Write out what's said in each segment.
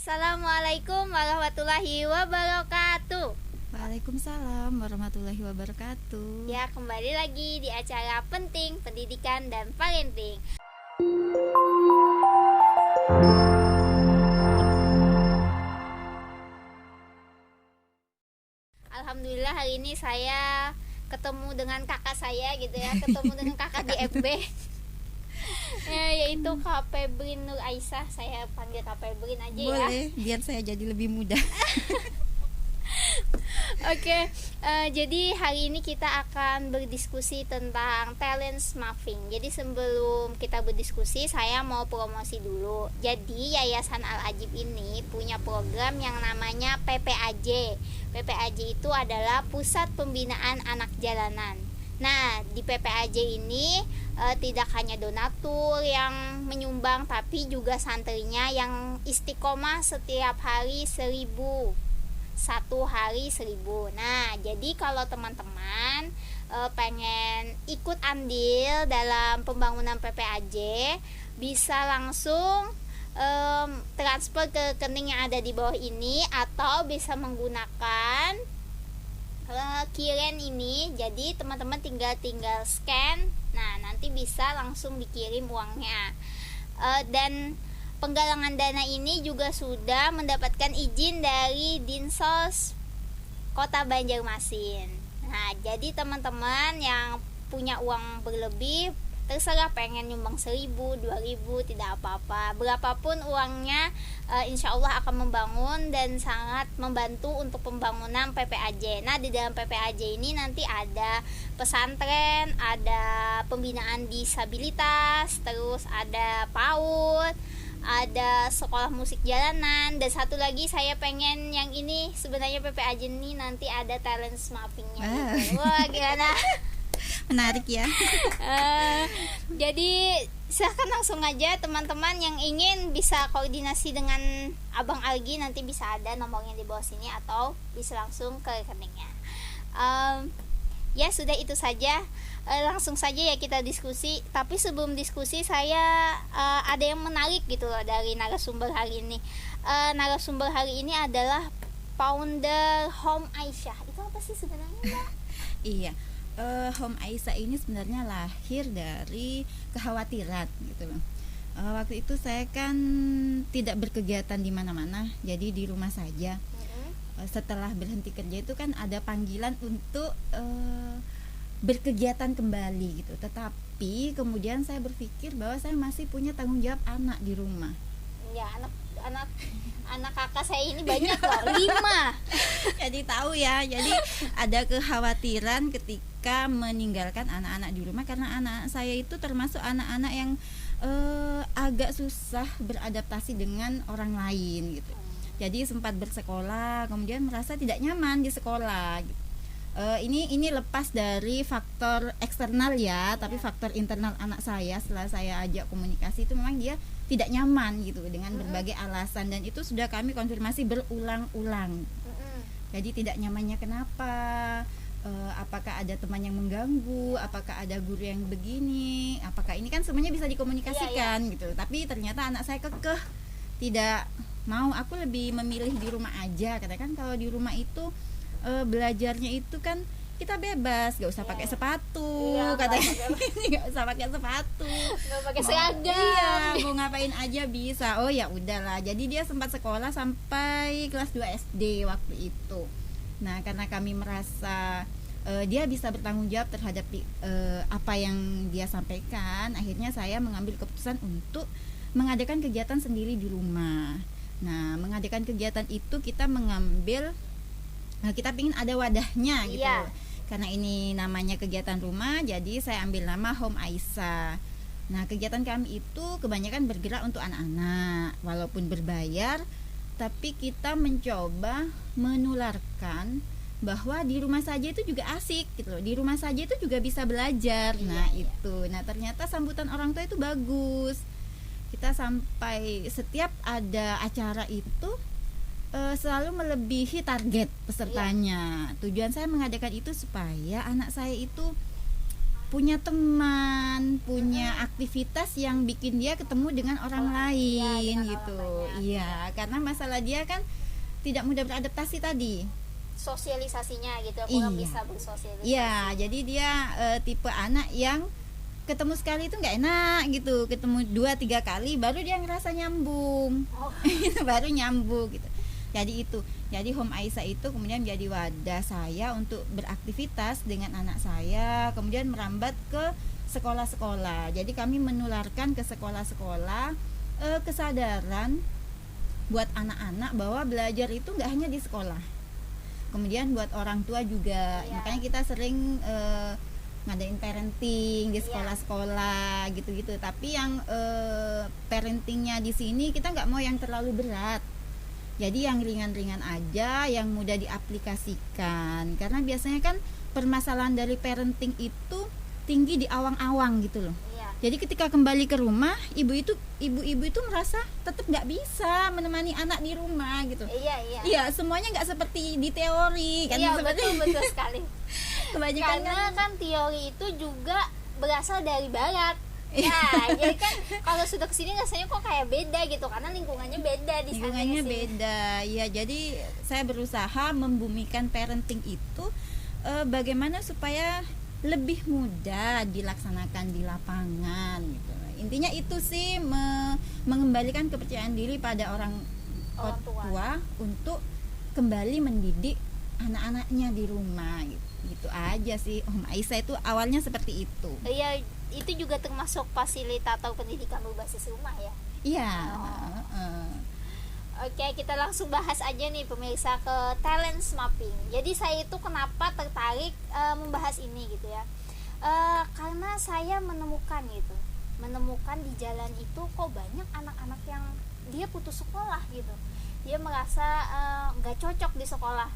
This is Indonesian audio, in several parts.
Assalamualaikum warahmatullahi wabarakatuh. Waalaikumsalam warahmatullahi wabarakatuh. Ya, kembali lagi di acara penting, pendidikan dan parenting. Alhamdulillah hari ini saya ketemu dengan kakak saya gitu ya, ketemu dengan kakak di FB. Yaitu Kak Febrin Nur Aisyah. Saya panggil Kak Febrin aja. Boleh, biar saya jadi lebih mudah. Oke, jadi hari ini kita akan berdiskusi tentang talent mapping. Jadi sebelum kita berdiskusi, saya mau promosi dulu. Jadi Yayasan Al-Ajib ini punya program yang namanya PPAJ. PPAJ itu adalah Pusat Pembinaan Anak Jalanan. Nah, di PPAJ ini tidak hanya donatur yang menyumbang, tapi juga santrinya yang istiqomah setiap hari 1.000. Satu hari 1.000. Nah, jadi kalau teman-teman pengen ikut andil dalam pembangunan PPAJ, bisa langsung transfer ke rekening yang ada di bawah ini, atau bisa menggunakan Kiren ini. Jadi teman-teman tinggal scan. Nah, nanti bisa langsung dikirim uangnya. Dan penggalangan dana ini juga sudah mendapatkan izin dari Dinsos Kota Banjarmasin. Nah, jadi teman-teman yang punya uang berlebih, terserah pengen nyumbang 1.000, 2.000, tidak apa-apa. Berapapun uangnya, insya Allah akan membangun dan sangat membantu untuk pembangunan PPAJ. Nah, di dalam PPAJ ini nanti ada pesantren, ada pembinaan disabilitas, terus ada PAUD, ada sekolah musik jalanan, dan satu lagi saya pengen yang ini, sebenarnya PPAJ ini nanti ada talent mappingnya. Wah, gimana? Menarik ya. Jadi silahkan langsung aja teman-teman yang ingin bisa koordinasi dengan Abang Algi, nanti bisa ada nomornya di bawah sini, atau bisa langsung ke rekeningnya. Ya sudah, itu saja. Langsung saja ya kita diskusi. Tapi sebelum diskusi, saya ada yang menarik gitu loh dari narasumber hari ini. Narasumber hari ini adalah founder Home Aisyah. Itu apa sih sebenarnya, Mbak? Iya. Home Aisyah ini sebenarnya lahir dari kekhawatiran gitu loh. Waktu itu saya kan tidak berkegiatan di mana-mana, jadi di rumah saja. Setelah berhenti kerja itu kan ada panggilan untuk berkegiatan kembali gitu. Tetapi kemudian saya berpikir bahwa saya masih punya tanggung jawab anak di rumah. Ya, anak kakak saya ini banyak loh, 5. Jadi tahu ya, jadi ada kekhawatiran ketika meninggalkan anak-anak di rumah, karena anak saya itu termasuk anak-anak yang agak susah beradaptasi dengan orang lain gitu. Jadi sempat bersekolah, kemudian merasa tidak nyaman di sekolah gitu. Ini lepas dari faktor eksternal ya, tapi faktor internal anak saya, setelah saya ajak komunikasi, itu memang dia tidak nyaman gitu dengan berbagai alasan, dan itu sudah kami konfirmasi berulang-ulang. Jadi tidak nyamannya kenapa? Apakah ada teman yang mengganggu? Apakah ada guru yang begini? Apakah ini kan semuanya bisa dikomunikasikan gitu. Tapi ternyata anak saya kekeh tidak mau. Aku lebih memilih di rumah aja. Katakan kalau di rumah itu belajarnya itu kan kita bebas, gak usah pakai sepatu, katanya. Gak usah pakai sepatu, Gak pakai seragam. Iya, mau ngapain aja bisa. Oh ya udahlah. Jadi dia sempat sekolah sampai kelas 2 SD waktu itu. Nah, karena kami merasa dia bisa bertanggung jawab terhadap apa yang dia sampaikan, akhirnya saya mengambil keputusan untuk mengadakan kegiatan sendiri di rumah. Nah, mengadakan kegiatan itu kita ingin ada wadahnya gitu. Iya. Karena ini namanya kegiatan rumah, jadi saya ambil nama Home Aisyah. Nah, kegiatan kami itu kebanyakan bergerak untuk anak-anak, walaupun berbayar, tapi kita mencoba menularkan bahwa di rumah saja itu juga asik gitu loh. Di rumah saja itu juga bisa belajar. Itu. Nah, ternyata sambutan orang tua itu bagus. Kita sampai setiap ada acara itu selalu melebihi target pesertanya. Tujuan saya mengadakan itu supaya anak saya itu punya teman, punya aktivitas yang bikin dia ketemu dengan orang lain dengan gitu. orang banyak. Iya, karena masalah dia kan tidak mudah beradaptasi tadi. Sosialisasinya gitu, kurang Iya. bisa bersosialisasi. Iya, jadi dia tipe anak yang ketemu sekali itu nggak enak gitu, ketemu 2-3 kali baru dia ngerasa nyambung. Oh. Baru nyambung gitu. Jadi Home Aisyah itu kemudian jadi wadah saya untuk beraktivitas dengan anak saya, kemudian merambat ke sekolah-sekolah. Jadi kami menularkan ke sekolah-sekolah kesadaran buat anak-anak bahwa belajar itu nggak hanya di sekolah. Kemudian buat orang tua juga. Iya. Makanya kita sering ngadain parenting di Iya. sekolah-sekolah gitu-gitu. Tapi yang parentingnya di sini kita nggak mau yang terlalu berat. Jadi yang ringan-ringan aja, yang mudah diaplikasikan. Karena biasanya kan permasalahan dari parenting itu tinggi di awang-awang gitu loh. Iya. Jadi ketika kembali ke rumah, ibu-ibu itu merasa tetap nggak bisa menemani anak di rumah gitu. Iya. Iya, semuanya nggak seperti di teori kan. Iya, seperti betul sekali. kebanyakan Karena kan kan teori itu juga berasal dari barat. Ya, jadi kan kalau sudah kesini rasanya kok kayak beda gitu, karena lingkungannya beda di sana. lingkungannya ya sih? beda. Ya, jadi saya berusaha membumikan parenting itu bagaimana supaya lebih mudah dilaksanakan di lapangan gitu. Intinya itu sih mengembalikan kepercayaan diri pada orang Orang tua untuk kembali mendidik anak-anaknya di rumah gitu aja sih. Om Aisyah itu awalnya seperti itu. Iya, itu juga termasuk fasilitator pendidikan berbasis rumah ya. Iya. Oke, kita langsung bahas aja nih pemirsa ke talent mapping. Jadi saya itu kenapa tertarik membahas ini gitu ya? Karena saya menemukan di jalan itu kok banyak anak-anak yang dia putus sekolah gitu. Dia merasa nggak cocok di sekolah.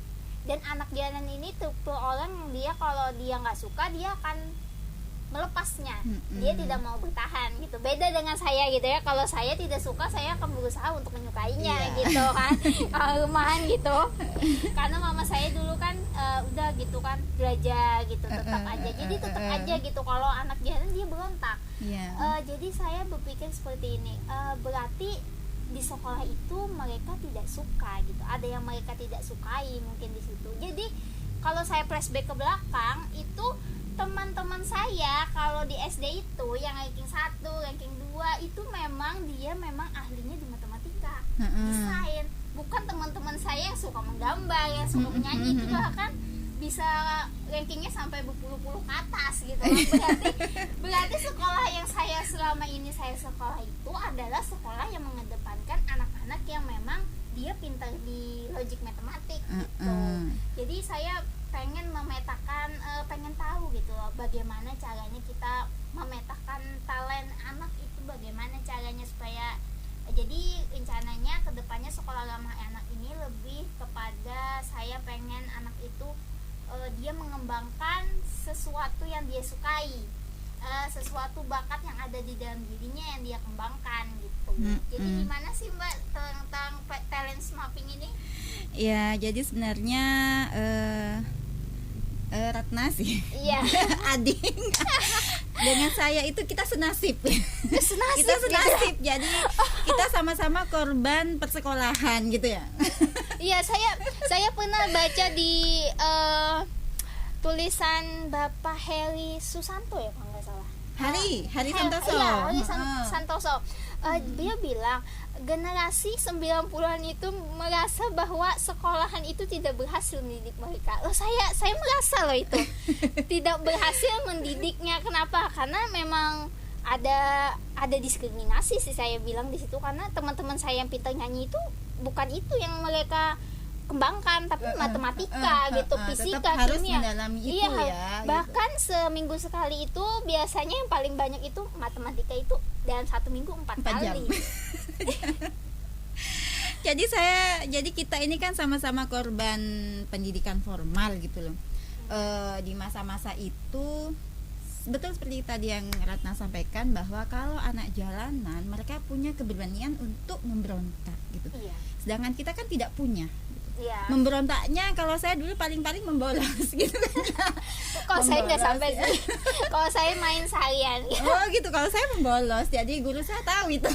Dan anak jalanan ini tipe orang yang dia kalau dia nggak suka dia akan melepasnya. Dia tidak mau bertahan gitu. Beda dengan saya gitu ya. Kalau saya tidak suka, saya akan berusaha untuk menyukainya gitu kan. Kalau rumahan gitu. Karena mama saya dulu kan udah gitu kan belajar gitu tetap aja. Jadi tetap aja gitu. Kalau anak jalanan dia berontak. Jadi saya berpikir seperti ini. Berarti di sekolah itu mereka tidak suka gitu. Ada yang mereka tidak sukai mungkin di situ. Jadi kalau saya flashback ke belakang itu teman-teman saya kalau di SD itu yang ranking 1, ranking 2 itu memang ahlinya di matematika, desain. Bukan teman-teman saya yang suka menggambar, yang suka menyanyi, itu bahkan bisa rankingnya sampai berpuluh-puluh ke atas gitu. Berarti sekolah yang saya selama ini saya sekolah itu adalah sekolah yang mengedepankan anak-anak yang memang dia pintar di logik matematik gitu. Jadi saya pengen memetakan, pengen tahu gitu loh bagaimana caranya kita memetakan talent anak itu, bagaimana caranya supaya jadi rencananya kedepannya sekolah ramah anak ini lebih kepada saya pengen anak itu dia mengembangkan sesuatu yang dia sukai, sesuatu bakat yang ada di dalam dirinya yang dia kembangkan gitu. Jadi gimana sih Mbak tentang talent mapping ini? Ya, jadi sebenarnya Ratna sih. Iya. Ading. Dengan saya itu kita senasib. Kita senasib. Jadi kita sama-sama korban persekolahan gitu ya. Iya, saya pernah baca di tulisan Bapak Heri Susanto ya kalau nggak salah. Hari Santoso. Iya, Hari Santoso. Dia bilang generasi 90-an itu merasa bahwa sekolahan itu tidak berhasil mendidik mereka. Saya merasa loh itu tidak berhasil mendidiknya. Kenapa? Karena memang ada diskriminasi sih saya bilang di situ, karena teman-teman saya yang pintar nyanyi itu bukan itu yang mereka kembangkan, tapi matematika gitu, fisika, harus kimia. mendalami itu ya. Bahkan seminggu sekali itu biasanya yang paling banyak itu matematika itu dalam 1 minggu 4 kali. Jadi kita ini kan sama-sama korban pendidikan formal gitu loh. Di masa-masa itu betul seperti tadi yang Ratna sampaikan, bahwa kalau anak jalanan mereka punya keberanian untuk memberontak gitu. Iya. Sedangkan kita kan tidak punya gitu. Iya. Memberontaknya kalau saya dulu paling-paling membolos gitu kan. Kalau saya nggak Membolos, sampai ya. sih. Kalau saya main seharian. Oh gitu, kalau saya membolos, jadi guru saya tahu itu.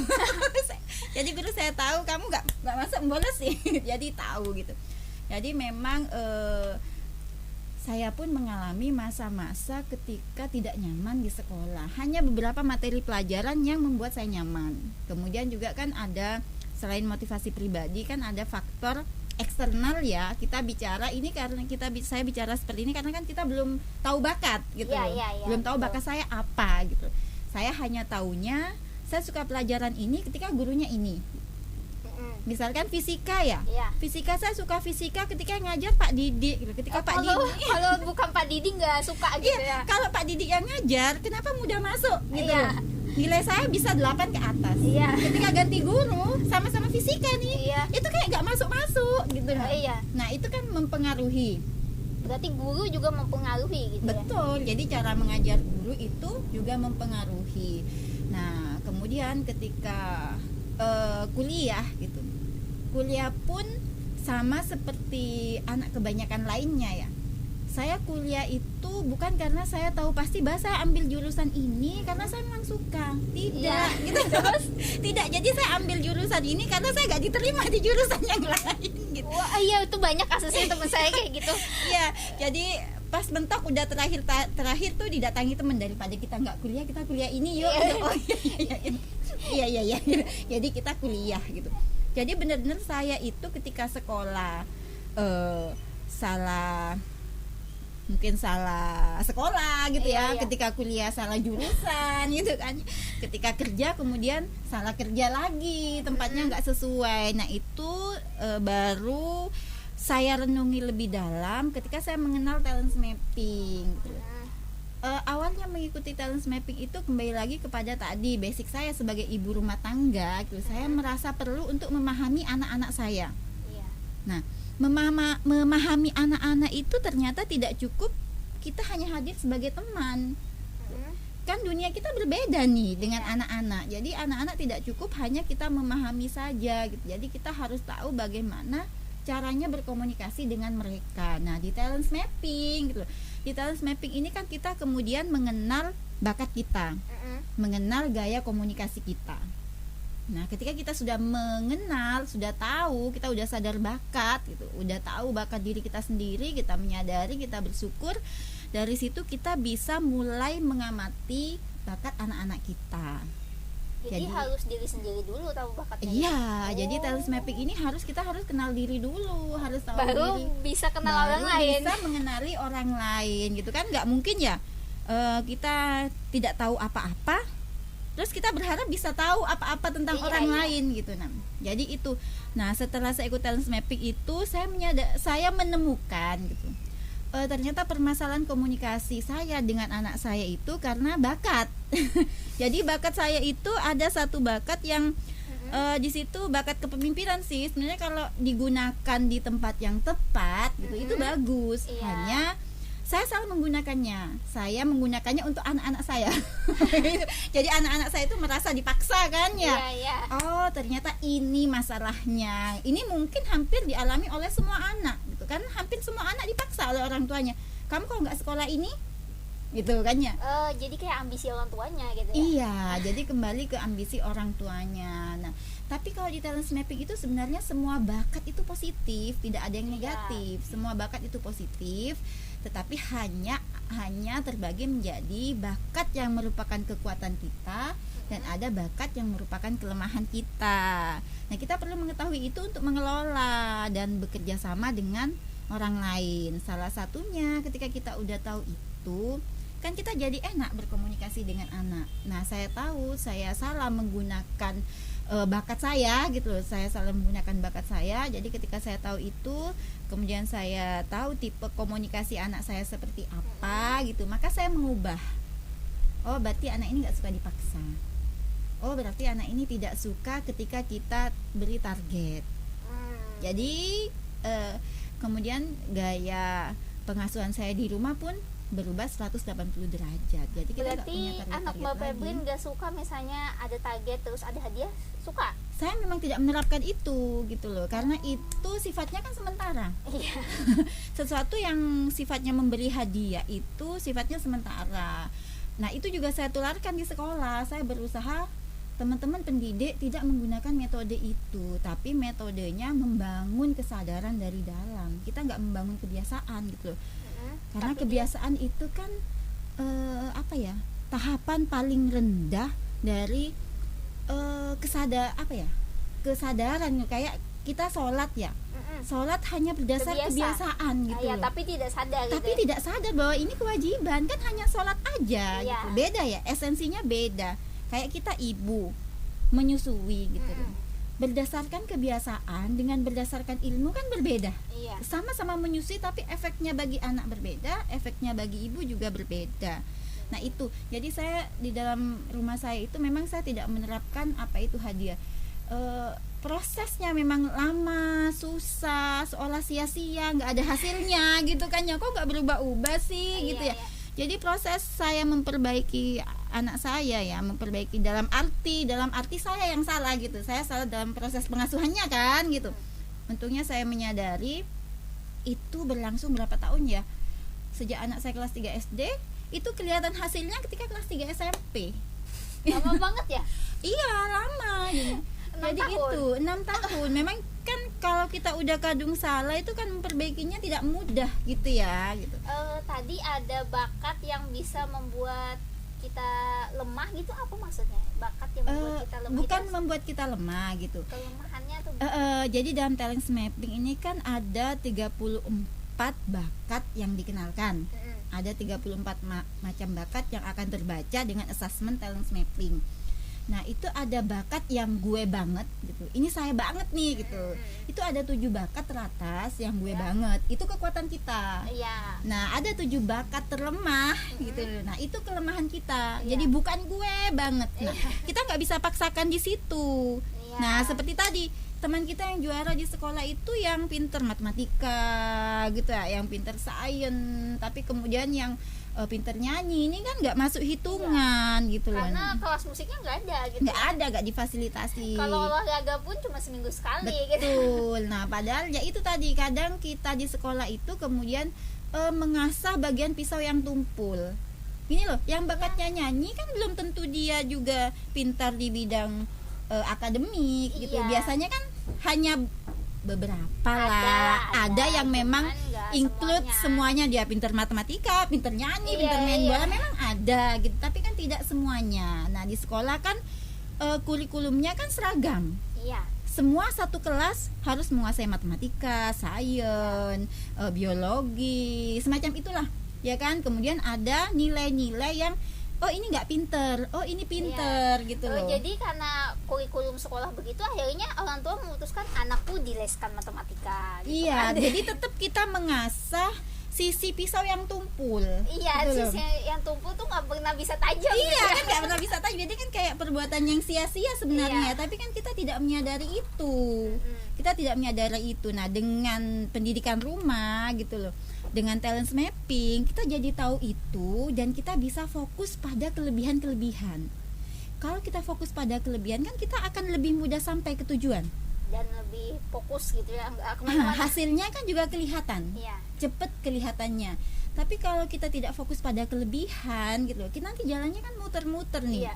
Jadi guru saya tahu kamu nggak masuk membolos sih, jadi tahu gitu. Jadi memang saya pun mengalami masa-masa ketika tidak nyaman di sekolah. Hanya beberapa materi pelajaran yang membuat saya nyaman. Kemudian juga kan ada, selain motivasi pribadi kan ada faktor eksternal ya. Kita bicara ini karena saya bicara seperti ini karena kan kita belum tahu bakat gitu. Iya, loh. iya, iya, Belum tahu betul. bakat saya apa gitu. Saya hanya taunya saya suka pelajaran ini ketika gurunya ini. Mm-mm. Misalkan fisika ya. Iya. Fisika saya suka fisika ketika ngajar Pak Didi gitu. Ketika Pak Kalau Didi kalau bukan Pak Didi nggak suka gitu iya, ya. kalau Pak Didik yang ngajar, kenapa mudah masuk gitu? Iya. Nilai saya bisa 8 ke atas. Iya. Ketika ganti guru, sama-sama fisika nih, Iya. itu kayak nggak masuk-masuk gitu. Oh, iya. Nah itu kan mempengaruhi. Berarti guru juga mempengaruhi gitu ya. Betul. Jadi cara mengajar guru itu juga mempengaruhi. Nah kemudian ketika kuliah gitu, kuliah pun sama seperti anak kebanyakan lainnya ya. Saya kuliah itu bukan karena saya tahu pasti bahasa ambil jurusan ini karena saya memang suka. Tidak, Iya. gitu. Tidak. Jadi saya ambil jurusan ini karena saya nggak diterima di jurusan yang lain gitu. Wah, iya itu banyak kasusnya teman saya kayak gitu. Iya, jadi pas mentok udah terakhir tuh didatangi teman, daripada kita nggak kuliah, kita kuliah ini yuk. Iya. Oh iya. Jadi kita kuliah gitu. Jadi benar-benar saya itu ketika sekolah mungkin salah sekolah gitu ya. Iya. Ketika kuliah salah jurusan gitu kan. Ketika kerja kemudian salah kerja lagi, tempatnya nggak sesuai. Nah itu baru saya renungi lebih dalam ketika saya mengenal talent mapping gitu. Awalnya mengikuti talent mapping itu kembali lagi kepada tadi basic saya sebagai ibu rumah tangga gitu. Saya merasa perlu untuk memahami anak-anak saya. Iya. Nah, memahami anak-anak itu ternyata tidak cukup kita hanya hadir sebagai teman. Kan dunia kita berbeda nih dengan anak-anak. Jadi anak-anak tidak cukup hanya kita memahami saja gitu. Jadi kita harus tahu bagaimana caranya berkomunikasi dengan mereka. Nah, di talent mapping gitu. Di talent mapping ini kan kita kemudian mengenal bakat kita, mengenal gaya komunikasi kita. Nah, ketika kita sudah mengenal, sudah tahu, kita udah sadar bakat gitu, udah tahu bakat diri kita sendiri, kita menyadari, kita bersyukur. Dari situ kita bisa mulai mengamati bakat anak-anak kita. Jadi harus diri sendiri dulu tahu bakatnya. Iya, Oh. jadi talent mapping ini kita harus kenal diri dulu, harus tahu Baru diri. bisa kenal Baru orang lain. bisa mengenali orang lain gitu kan. Nggak mungkin ya kita tidak tahu apa-apa terus kita berharap bisa tahu apa-apa tentang Iya, orang iya. lain gitu. Nah jadi itu, nah setelah saya ikut talent mapping itu saya menemukan gitu, ternyata permasalahan komunikasi saya dengan anak saya itu karena bakat. Jadi bakat saya itu ada satu bakat yang di situ bakat kepemimpinan sih. Sebenarnya kalau digunakan di tempat yang tepat gitu itu bagus. Iya. Hanya saya salah menggunakannya. Saya menggunakannya untuk anak-anak saya. Jadi anak-anak saya itu merasa dipaksa kan ya. Iya. Oh, ternyata ini masalahnya. Ini mungkin hampir dialami oleh semua anak gitu kan. Hampir semua anak dipaksa oleh orang tuanya. Kamu kok nggak sekolah ini? Gitu kan ya. Jadi kayak ambisi orang tuanya gitu ya. Iya, jadi kembali ke ambisi orang tuanya. Nah, tapi kalau di talent mapping itu sebenarnya semua bakat itu positif, tidak ada yang negatif. Semua bakat itu positif, tetapi hanya terbagi menjadi bakat yang merupakan kekuatan kita dan ada bakat yang merupakan kelemahan kita. Nah, kita perlu mengetahui itu untuk mengelola dan bekerja sama dengan orang lain. Salah satunya ketika kita udah tahu itu, kan kita jadi enak berkomunikasi dengan anak. Nah, saya tahu saya salah menggunakan bakat saya gitu loh. Saya salah menggunakan bakat saya. Jadi ketika saya tahu itu, kemudian saya tahu tipe komunikasi anak saya seperti apa gitu, maka saya mengubah. Oh, berarti anak ini nggak suka dipaksa. Oh, berarti anak ini tidak suka ketika kita beri target. Jadi kemudian gaya pengasuhan saya di rumah pun berubah 180 derajat. Jadi kita nggak punya Berarti anak target Mbak lagi. Feblin gak suka misalnya ada target terus ada hadiah? Suka? Saya memang tidak menerapkan itu gitu loh, karena itu sifatnya kan sementara. Iya. Sesuatu yang sifatnya memberi hadiah itu sifatnya sementara. Nah itu juga saya tularkan di sekolah. Saya berusaha teman-teman pendidik tidak menggunakan metode itu, tapi metodenya membangun kesadaran dari dalam. Kita nggak membangun kebiasaan gitu loh, karena Tapi kebiasaan itu kan tahapan paling rendah dari kesadaran. Kayak kita sholat ya, sholat hanya berdasar kebiasaan gitu ya, loh. tapi tidak sadar Tapi tidak sadar bahwa ini kewajiban, kan hanya sholat aja Iya. gitu. Beda ya, esensinya beda. Kayak kita ibu menyusui gitu loh. Berdasarkan kebiasaan dengan berdasarkan ilmu kan berbeda. Iya. Sama-sama menyusui tapi efeknya bagi anak berbeda, efeknya bagi ibu juga berbeda. Nah itu, jadi saya di dalam rumah saya itu memang saya tidak menerapkan apa itu hadiah. Prosesnya memang lama, susah, seolah sia-sia, nggak ada hasilnya gitu kan ya, kok nggak berubah-ubah sih gitu ya. Jadi proses saya memperbaiki anak saya ya, memperbaiki dalam arti saya yang salah gitu. Saya salah dalam proses pengasuhannya kan gitu. Untungnya saya menyadari itu berlangsung berapa tahun ya. Sejak anak saya kelas 3 SD, itu kelihatan hasilnya ketika kelas 3 SMP. Lama banget ya? Iya, lama gitu. 6 Jadi tahun. itu 6 tahun. Memang kan kalau kita udah kadung salah itu kan memperbaikinya tidak mudah gitu ya gitu. Tadi ada bakat yang bisa membuat kita lemah gitu, apa maksudnya? Bakat yang membuat kita lemah Bukan itu membuat kita lemah gitu. kelemahannya tuh Jadi dalam talent mapping ini kan ada 34 bakat yang dikenalkan. Ada 34 macam bakat yang akan terbaca dengan assessment talent mapping. Nah itu ada bakat yang gue banget gitu, ini saya banget nih gitu. Itu ada 7 bakat teratas yang gue banget, itu kekuatan kita. Iya. Nah ada 7 bakat terlemah gitu. Nah itu kelemahan kita. Iya. Jadi bukan gue banget. Nah kita nggak bisa paksakan di situ. Iya. Nah seperti tadi teman kita yang juara di sekolah itu yang pinter matematika gitu ya, yang pinter sains, tapi kemudian yang pinter nyanyi ini kan nggak masuk hitungan gitu loh. Karena kelas musiknya nggak ada gitu. Nggak ada, nggak difasilitasi. Kalau olahraga pun cuma seminggu sekali gitu. Betul. Nah padahal ya itu tadi, kadang kita di sekolah itu kemudian mengasah bagian pisau yang tumpul. Ini loh, yang bakatnya nyanyi kan belum tentu dia juga pintar di bidang akademik gitu. Iya. Biasanya kan hanya beberapa Ada, ada yang memang cuman nggak include semuanya. Dia pintar matematika, pintar nyanyi, Iya, pintar main iya. bola, memang ada gitu, tapi kan tidak semuanya. Nah di sekolah kan kurikulumnya kan seragam. Iya. Semua satu kelas harus menguasai matematika, sains, biologi, semacam itulah ya kan. Kemudian ada nilai-nilai yang oh ini nggak pinter, oh ini pinter gitu loh. Jadi karena kurikulum sekolah begitu, akhirnya orang tua memutuskan anakku dileskan matematika gitu Iya, kan. jadi tetap kita mengasah sisi pisau yang tumpul. Iya, gitu loh. sisi yang tumpul tuh nggak pernah bisa tajam. Iya gitu. kan, nggak pernah bisa tahu. Jadi kan kayak perbuatan yang sia-sia sebenarnya, Iya. tapi kan kita tidak menyadari itu. Mm-mm. Kita tidak menyadari itu. Nah dengan pendidikan rumah gitu loh, dengan talent mapping kita jadi tahu itu, dan kita bisa fokus pada kelebihan-kelebihan. Kalau kita fokus pada kelebihan kan kita akan lebih mudah sampai ke tujuan. Dan lebih fokus gitu ya, nggak Nah, kemana-mana. hasilnya kan juga kelihatan, Iya. cepet kelihatannya. Tapi kalau kita tidak fokus pada kelebihan gitu loh, kita nanti jalannya kan muter-muter nih. Iya.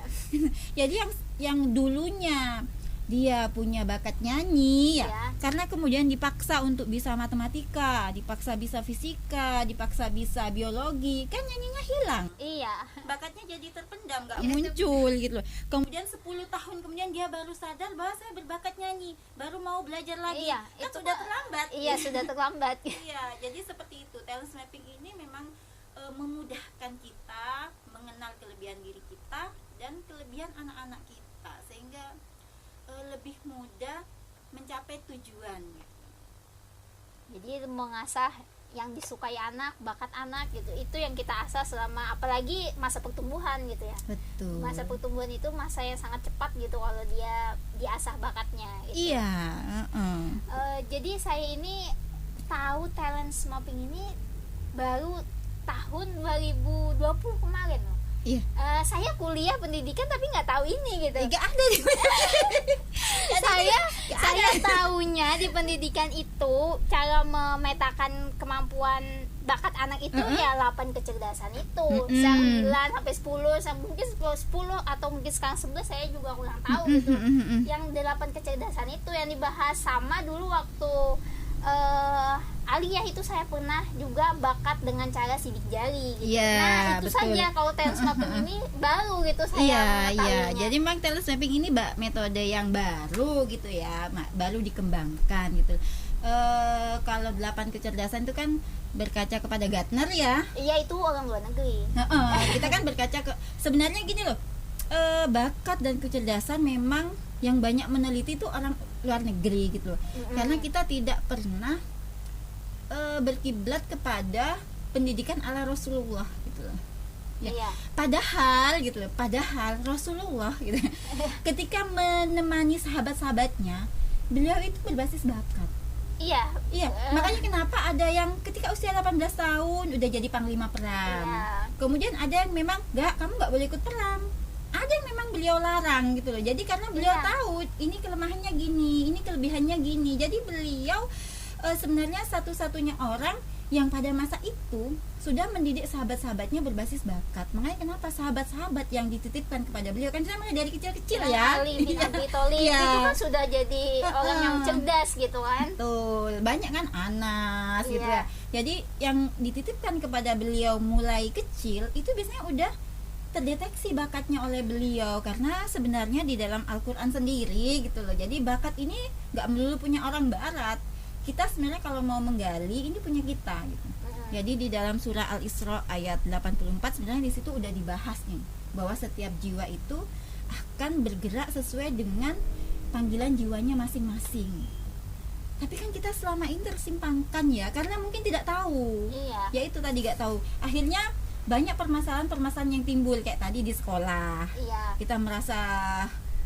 Jadi yang dulunya dia punya bakat nyanyi ya, Iya. karena kemudian dipaksa untuk bisa matematika, dipaksa bisa fisika, dipaksa bisa biologi, kan nyanyinya hilang. Iya. Bakatnya jadi terpendam, nggak Iya, muncul gitu loh. Kemudian 10 tahun kemudian dia baru sadar bahwa saya berbakat nyanyi, baru mau belajar lagi. Iya, Kan itu sudah mah- terlambat. Iya, sudah terlambat. Iya, jadi seperti itu. Talent mapping ini memang memudahkan kita mengenal kelebihan diri kita dan kelebihan anak-anak kita, sehingga lebih mudah mencapai tujuan. Jadi mengasah yang disukai anak, bakat anak gitu, itu yang kita asah selama, apalagi masa pertumbuhan gitu ya. Betul. Masa pertumbuhan itu masa yang sangat cepat gitu kalau dia diasah bakatnya gitu. Iya. Jadi saya ini tahu talent mapping ini baru tahun 2020 kemarin loh. Iya. Saya kuliah pendidikan tapi nggak tahu ini gitu. Nggak ada di saya tahunya di pendidikan itu cara memetakan kemampuan bakat anak itu ya 8 kecerdasan itu. 9 sampai 10, mungkin 10 atau mungkin sekarang 11 saya juga kurang tahu gitu. Yang 8 kecerdasan itu yang dibahas sama dulu waktu aliyah itu saya pernah juga bakat dengan cara sidik jari gitu. Iya, Itu betul. saja. Kalau talent mapping ini baru gitu saya Iya. mengetahuinya. Jadi memang talent mapping ini metode yang baru gitu ya, baru dikembangkan gitu. Kalau 8 kecerdasan itu kan berkaca kepada Gartner ya. Iya, itu orang luar negeri. Kita kan berkaca ke sebenarnya gini loh. Bakat dan kecerdasan memang yang banyak meneliti itu orang luar negeri gitu loh. Karena kita tidak pernah berkiblat kepada pendidikan ala Rasulullah gitu loh. Ya. Iya. Padahal Rasulullah gitu. Ketika menemani sahabat-sahabatnya, beliau itu berbasis bakat. Iya. Makanya kenapa ada yang ketika usia 18 tahun udah jadi panglima perang. Iya. Kemudian ada yang memang kamu nggak boleh ikut perang. Ada yang memang beliau larang gitu loh. Jadi karena beliau tahu ini kelemahannya gini, ini kelebihannya gini. Jadi beliau sebenarnya satu-satunya orang yang pada masa itu sudah mendidik sahabat-sahabatnya berbasis bakat. Makanya kenapa sahabat-sahabat yang dititipkan kepada beliau kan saya mulai dari kecil-kecil ya. Ali bin Abi Thalib itu kan sudah jadi orang yang cerdas gitu kan. Betul, banyak kan Anas gitu Iya. ya. Jadi yang dititipkan kepada beliau mulai kecil itu biasanya udah terdeteksi bakatnya oleh beliau, karena sebenarnya di dalam Al-Quran sendiri gitu loh. Jadi bakat ini nggak melulu punya orang barat. Kita sebenarnya kalau mau menggali ini punya kita gitu. Jadi di dalam surah Al-Isra ayat 84 sebenarnya di situ udah dibahas nih bahwa setiap jiwa itu akan bergerak sesuai dengan panggilan jiwanya masing-masing. Tapi kan kita selama ini tersimpangkan ya, karena mungkin tidak tahu. Iya. Ya itu tadi gak tahu. Akhirnya banyak permasalahan-permasalahan yang timbul kayak tadi di sekolah. Iya. Kita merasa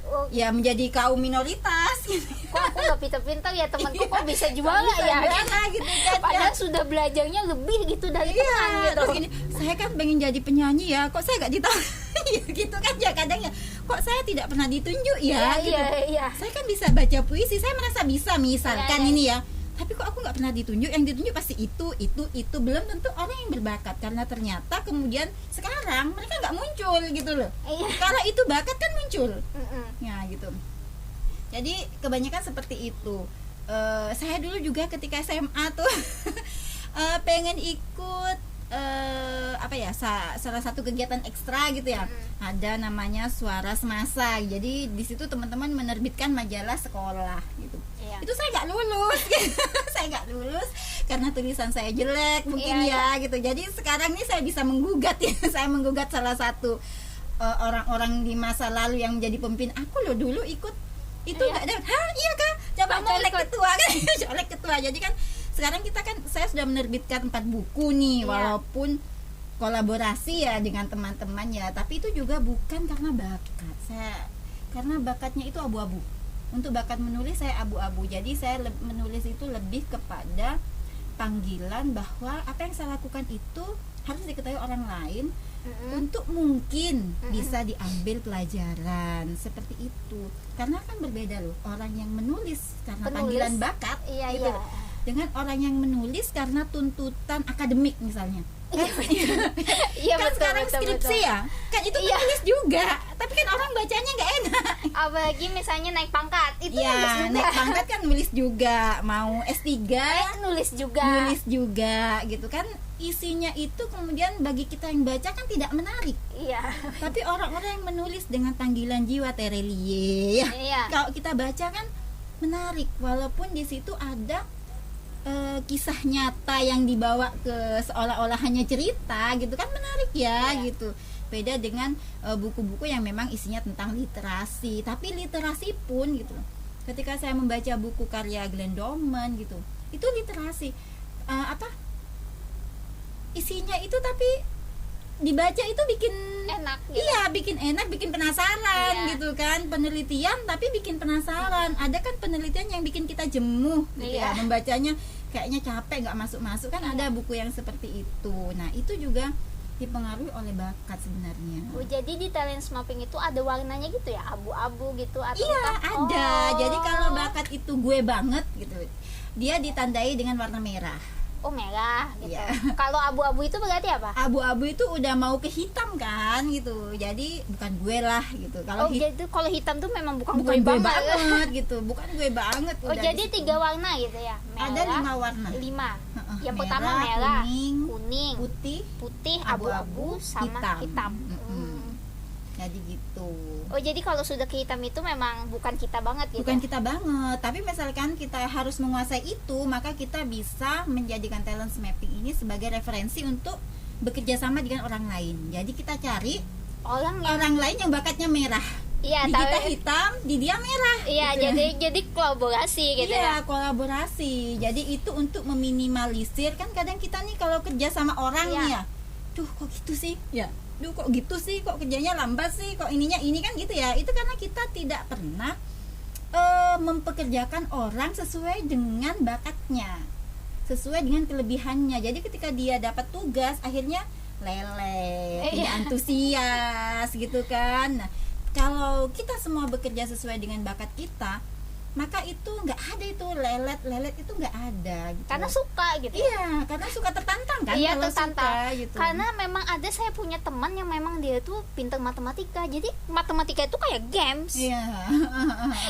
Oh, ya menjadi kaum minoritas gitu. kok aku nggak pintar-pintar ya temanku kok bisa juara Bisa ya juara gitu kan. padahal sudah belajarnya lebih gitu dari Iya, teman gitu. terus gini, saya kan pengen jadi penyanyi ya, kok saya gak ditahu gitu kan ya kadang ya, kok saya tidak pernah ditunjuk ya gitu. Iya. Saya kan bisa baca puisi, saya merasa bisa misalkan Iya. ini ya, tapi kok aku nggak pernah ditunjuk, yang ditunjuk pasti itu belum tentu orang yang berbakat, karena ternyata kemudian sekarang mereka nggak muncul gitu loh. Iya. Kalau itu bakat kan muncul Mm-mm. ya gitu. Jadi kebanyakan seperti itu. Saya dulu juga ketika SMA tuh pengen ikut salah satu kegiatan ekstra gitu ya. Ada namanya Suara Semasa. Jadi di situ teman-teman menerbitkan majalah sekolah gitu. Iya. Itu saya nggak lulus. Saya nggak lulus karena tulisan saya jelek mungkin Iya, ya gitu. Jadi sekarang ini saya bisa menggugat ya. Saya menggugat salah satu orang-orang di masa lalu yang menjadi pemimpin. Aku loh dulu ikut itu nggak dapat. Iya kak, coba Kamu colek ikut. ketua kan. Colek ketua. Jadi kan sekarang kita kan, saya sudah menerbitkan 4 buku nih. Iya. Walaupun kolaborasi ya dengan teman-teman ya, tapi itu juga bukan karena bakat saya, karena bakatnya itu abu-abu. Untuk bakat menulis saya abu-abu. Jadi saya menulis itu lebih kepada panggilan bahwa apa yang saya lakukan itu harus diketahui orang lain untuk mungkin bisa diambil pelajaran seperti itu. Karena kan berbeda loh orang yang menulis karena Penulis. panggilan bakat Iya, gitu iya. dengan orang yang menulis karena tuntutan akademik misalnya. Iya, Kan betul, sekarang betul, skripsi betul. ya, kan itu Iya. menulis juga, tapi kan orang bacanya nggak enak. Apalagi misalnya naik pangkat itu nulis Iya, juga. naik pangkat kan nulis juga, mau S3 nulis juga. nulis juga gitu kan. Isinya itu kemudian bagi kita yang baca kan tidak menarik. Iya. Tapi orang-orang yang menulis dengan panggilan jiwa Terelie ya, Iya. kalau kita baca kan menarik, walaupun di situ ada kisah nyata yang dibawa ke seolah-olah hanya cerita gitu kan, menarik ya. Iya. Gitu. Beda dengan buku-buku yang memang isinya tentang literasi, tapi literasi pun gitu loh. Ketika saya membaca buku karya Glenn Doman gitu, itu literasi isinya itu, tapi dibaca itu bikin Enak gitu. iya, bikin enak, bikin penasaran Iya. gitu kan. Penelitian tapi bikin penasaran. Ada kan penelitian yang bikin kita jemuh gitu Iya. ya membacanya. kayaknya capek nggak masuk kan ada buku yang seperti itu. Nah itu juga dipengaruhi oleh bakat sebenarnya. Oh, jadi di talent mapping itu ada warnanya gitu ya, abu-abu gitu atau Iya hitam? ada. Oh. Jadi kalau bakat itu gue banget gitu, dia ditandai dengan warna merah. Oh, merah gitu. Iya. Kalau abu-abu itu berarti apa? Abu-abu itu udah mau ke hitam kan gitu. Jadi bukan gue lah gitu. Kalau Oh, jadi kalau hitam tuh memang bukan bukan gue banget. banget gitu. Bukan gue banget. Oh, udah jadi di situ. 3 warna gitu ya? Merah, Ada 5 warna. 5. Heeh, Yang pertama merah, kuning, putih, putih, abu-abu, abu-abu sama hitam. Mm-mm. Jadi gitu. Oh, jadi kalau sudah ke hitam itu memang bukan kita banget gitu. Bukan ya? kita banget, tapi misalkan kita harus menguasai itu, maka kita bisa menjadikan talent mapping ini sebagai referensi untuk bekerja sama dengan orang lain. Jadi kita cari orang lain yang bakatnya merah. Iya, Di tapi kita hitam, di dia merah. iya, gitu. jadi kolaborasi gitu ya. Iya, kolaborasi. Jadi itu untuk meminimalisir, kan kadang kita nih kalau kerja sama orang Iya. nih ya, duh kok gitu sih, ya, duh kok gitu sih, kok kerjanya lambat sih, kok ininya ini kan gitu ya. Itu karena kita tidak pernah mempekerjakan orang sesuai dengan bakatnya, sesuai dengan kelebihannya. Jadi ketika dia dapat tugas, akhirnya leleh, tidak antusias gitu kan. Nah, kalau kita semua bekerja sesuai dengan bakat kita, maka itu nggak ada itu lelet itu nggak ada gitu. Karena suka gitu. Iya, karena suka tertantang kan. Iya, kalau tertantang. suka, gitu. Karena memang ada, saya punya teman yang memang dia tuh pintar matematika. Jadi matematika itu kayak games. Iya.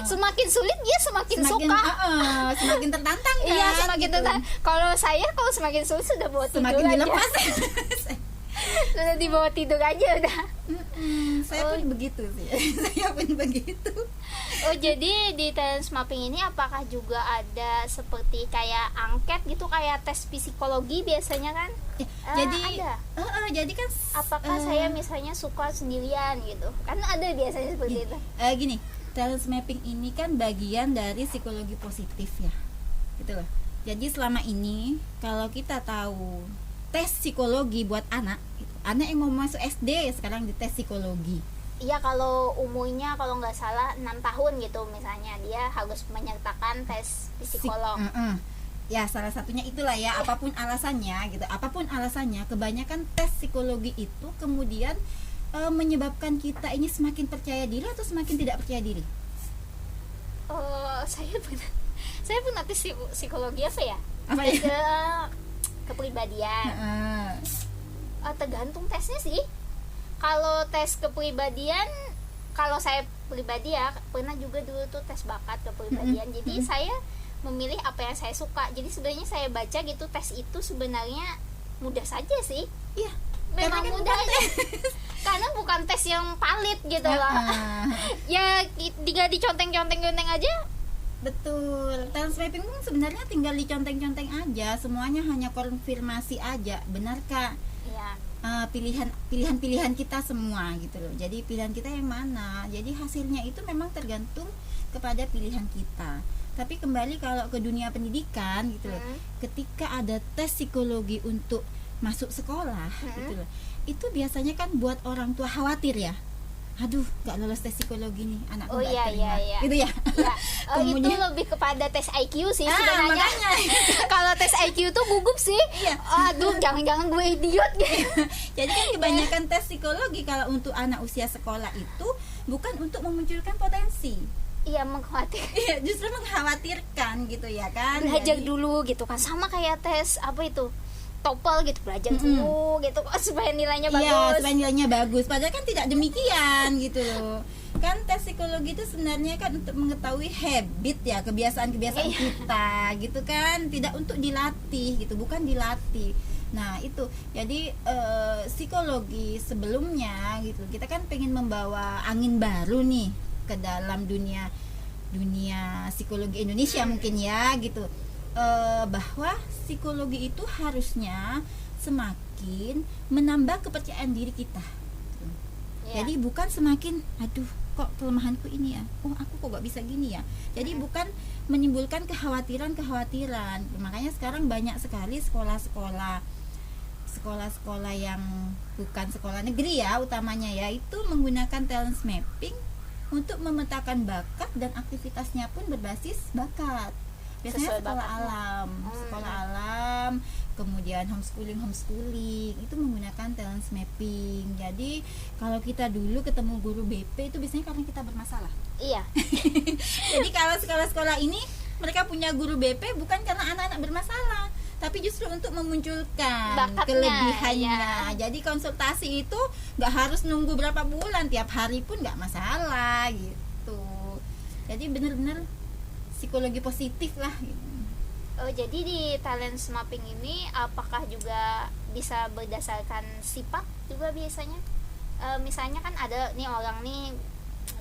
Semakin sulit dia semakin suka. Semakin tertantang kan. Iya, semakin gitu. tertantang. Kalau semakin sulit sudah bawa tidur Semakin aja. dilepas. Sudah dibawa tidur aja udah. Saya pun begitu sih. Saya pun begitu. Oh, jadi di talent mapping ini apakah juga ada seperti kayak angket gitu, kayak tes psikologi biasanya kan? Jadi ada. Jadi kan Apakah saya misalnya suka sendirian gitu? Kan ada biasanya seperti itu. Gini, talent mapping ini kan bagian dari psikologi positif ya, gitu loh. Jadi selama ini kalau kita tahu tes psikologi buat anak yang mau masuk SD sekarang dites psikologi. Iya, kalau umurnya kalau nggak salah 6 tahun gitu misalnya, dia harus menyertakan tes psikolog. Ya salah satunya itulah ya, apapun alasannya gitu, kebanyakan tes psikologi itu kemudian menyebabkan kita ini semakin percaya diri atau semakin tidak percaya diri. Saya pernah tes psikologi apa ya? Apa Tes ya? kepribadian. Tergantung tesnya sih. Kalau tes kepribadian, kalau saya pribadi ya pernah juga dulu tuh tes bakat kepribadian. Jadi saya memilih apa yang saya suka. Jadi sebenarnya saya baca gitu, tes itu sebenarnya mudah saja sih. Iya. Memang Karena kan mudah aja. Karena bukan tes yang valid gitu loh. Ya tinggal diconteng-conteng aja. Betul. Talent mapping pun sebenarnya tinggal diconteng-conteng aja, semuanya hanya konfirmasi aja. Benarkah Iya. pilihan kita semua gitu loh. Jadi pilihan kita yang mana, jadi hasilnya itu memang tergantung kepada pilihan kita. Tapi kembali kalau ke dunia pendidikan gitu loh, ketika ada tes psikologi untuk masuk sekolah gitu loh, itu biasanya kan buat orang tua khawatir ya, aduh gak lolos tes psikologi nih anakku, gak terima gitu ya. Ya. Itu Kemudian- lebih kepada tes IQ sih sebenarnya. makanya. Kalau tes IQ tuh gugup sih. Iya. Aduh, jangan-jangan gue idiot gitu. Jadi kan kebanyakan tes psikologi kalau untuk anak usia sekolah itu bukan untuk memunculkan potensi. Iya, mengkhawatirkan. Iya, justru mengkhawatirkan gitu ya kan. Belajar Jadi- dulu gitu kan, sama kayak tes apa itu, TOEFL gitu, belajar dulu gitu supaya nilainya bagus. Iya, supaya nilainya bagus. Padahal kan tidak demikian gitu loh. Kan tes psikologi itu sebenarnya kan untuk mengetahui habit ya, kebiasaan-kebiasaan Iya. kita gitu kan, tidak untuk dilatih gitu, bukan dilatih. Nah itu jadi psikologi sebelumnya gitu, kita kan pengen membawa angin baru nih ke dalam dunia psikologi Indonesia mungkin ya gitu. Bahwa psikologi itu harusnya semakin menambah kepercayaan diri kita. Iya. Jadi bukan semakin aduh kok kelemahanku ini ya, oh aku kok gak bisa gini ya. Jadi bukan menimbulkan kekhawatiran. Makanya sekarang banyak sekali sekolah-sekolah yang bukan sekolah negeri ya utamanya ya, itu menggunakan talent mapping untuk memetakan bakat dan aktivitasnya pun berbasis bakat. Biasanya Sesuai sekolah bakatnya. alam, sekolah alam, kemudian homeschooling itu menggunakan talent mapping. Jadi kalau kita dulu ketemu guru BP itu biasanya karena kita bermasalah. Iya. Jadi kalau sekolah-sekolah ini mereka punya guru BP bukan karena anak-anak bermasalah, tapi justru untuk memunculkan Bakatnya, kelebihannya. ya. Jadi konsultasi itu nggak harus nunggu berapa bulan, tiap hari pun nggak masalah gitu. Jadi benar-benar psikologi positif lah gitu. Oh, jadi di talent mapping ini apakah juga bisa berdasarkan sifat juga biasanya? Misalnya kan ada nih orang nih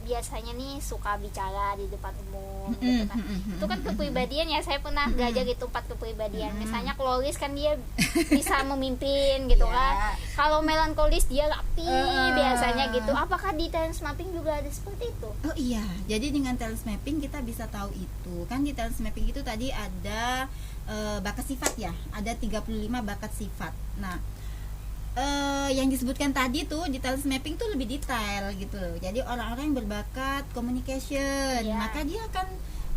biasanya nih suka bicara di depan umum gitu kan. Itu kan kepribadian ya, saya pernah belajar gitu 4 kepribadian. Misalnya kloris kan dia bisa memimpin gitu kan. Kalau melankolis dia rapi biasanya gitu. Apakah di talent mapping juga ada seperti itu? Oh iya, jadi dengan talent mapping kita bisa tahu itu. Kan di talent mapping itu tadi ada bakat sifat ya, ada 35 bakat sifat. Nah, yang disebutkan tadi tuh di talent mapping tuh lebih detail gitu loh. Jadi orang-orang yang berbakat communication, maka dia akan